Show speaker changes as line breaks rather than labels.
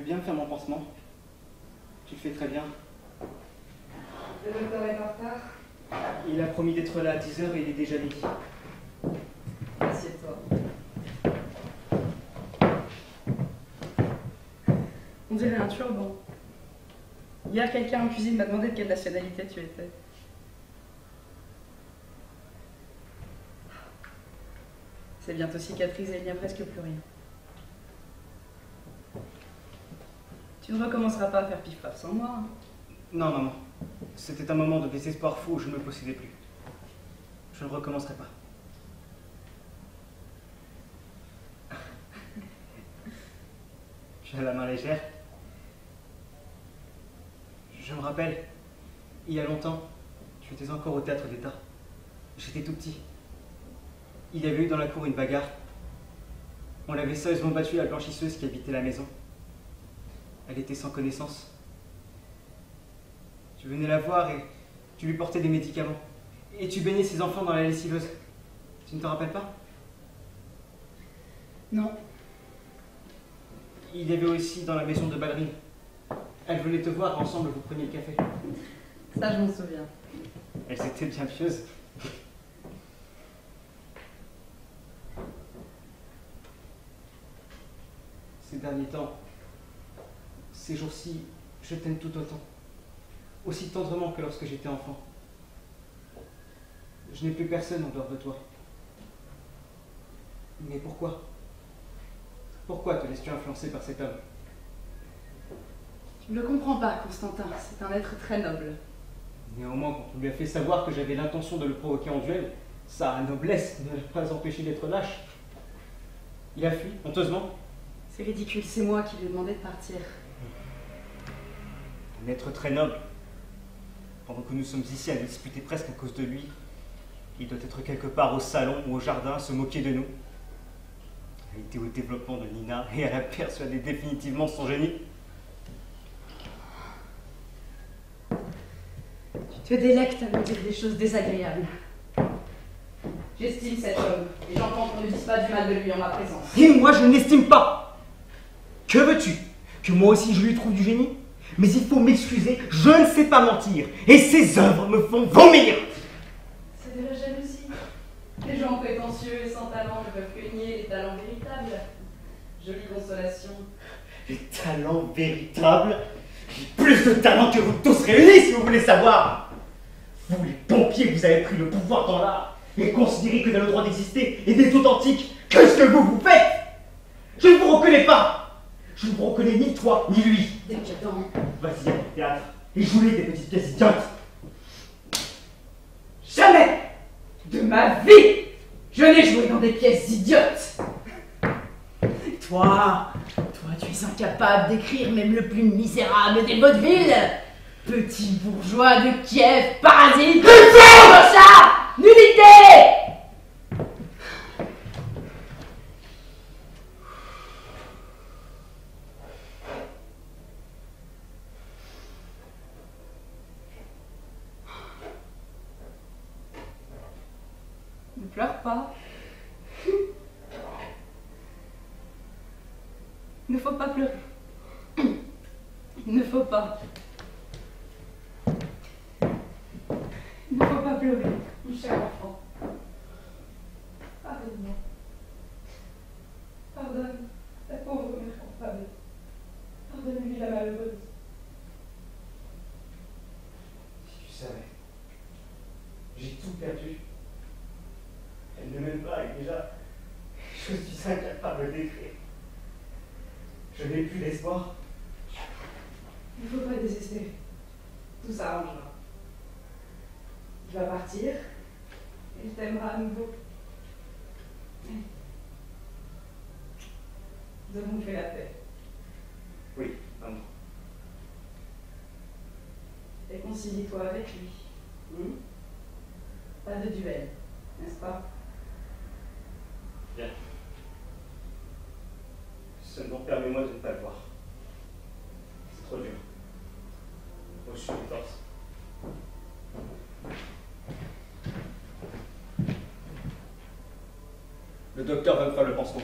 bien me faire mon pansement? Tu le fais très bien.
Le docteur est en retard.
Il a promis d'être là à 10 h et il est déjà midi.
Assieds-toi. On dirait un turban. Hier, quelqu'un en cuisine m'a demandé de quelle nationalité tu étais. C'est bientôt cicatrisé, il n'y a presque plus rien. Tu ne recommenceras pas à faire pif-paf sans moi. Hein.
Non, maman. C'était un moment de désespoir fou où je ne me possédais plus. Je ne recommencerai pas. Tu as la main légère. Je me rappelle, il y a longtemps, tu étais encore au théâtre d'État. J'étais tout petit. Il y avait eu dans la cour une bagarre. On l'avait sérieusement battue, la blanchisseuse qui habitait la maison. Elle était sans connaissance. Tu venais la voir et tu lui portais des médicaments. Et tu baignais ses enfants dans la lessiveuse. Tu ne te rappelles pas?
Non.
Il y avait aussi dans la maison de ballerine. Elle venait te voir et ensemble vous preniez le café.
Ça, je m'en souviens.
Elles étaient bien pieuses. Ces derniers temps, ces jours-ci, je t'aime tout autant. Aussi tendrement que lorsque j'étais enfant. Je n'ai plus personne en dehors de toi. Mais pourquoi? Pourquoi te laisses-tu influencer par cet homme?
Tu ne le comprends pas, Constantin. C'est un être très noble.
Néanmoins, quand on lui a fait savoir que j'avais l'intention de le provoquer en duel, sa noblesse ne l'a pas empêché d'être lâche. Il a fui, honteusement.
C'est ridicule, c'est moi qui lui ai demandé de partir.
Un être très noble. Pendant que nous sommes ici à nous disputer presque à cause de lui, il doit être quelque part au salon ou au jardin, se moquer de nous. Elle était au développement de Nina et elle a persuadé définitivement son génie.
Tu te délectes à me dire des choses désagréables. J'estime cet homme, et j'entends qu'on ne dise pas du mal de lui en ma présence.
Et moi, je n'estime pas. Que veux-tu? Que moi aussi je lui trouve du génie? Mais il faut m'excuser, je ne sais pas mentir, et ses œuvres me font vomir.
C'est de la jalousie. Les gens prétentieux et sans talent ne peuvent que nier les talents véritables. Jolie consolation.
Les talents véritables? J'ai plus de talent que vous tous réunis, si vous voulez savoir. Vous, les pompiers, vous avez pris le pouvoir dans l'art et considérez que vous avez le droit d'exister et d'être authentique. Qu'est-ce que vous faites? Je ne vous reconnais pas. Je ne vous reconnais ni toi, ni lui.
Décadent.
Vas-y, allez au théâtre et jouez des petites pièces idiotes. Jamais
De ma vie, je n'ai joué dans des pièces idiotes. Toi, tu es incapable d'écrire même le plus misérable des vaudevilles. Petit bourgeois de Kiev, parasite, chat, nullité. Ne pleure pas. Il ne faut pas pleurer. Il ne faut pas. Il ne faut pas pleurer, mon cher enfant. Pardonne-moi. Pardonne la pauvre mère coupable. Pardonne-lui la malheureuse.
Si tu savais, j'ai tout perdu. Elle ne m'aime pas et déjà, je suis incapable d'écrire. Je n'ai plus d'espoir.
Il ne faut pas désespérer. Tout s'arrangera. Il va partir. Et il t'aimera à nouveau. Nous avons fait la paix.
Oui, maman.
Réconcilie-toi avec lui. Pas de duel, n'est-ce pas?
Bien. Seulement permets-moi de ne pas le voir. C'est trop dur. Je suis les forces. Le docteur va me faire le pansement.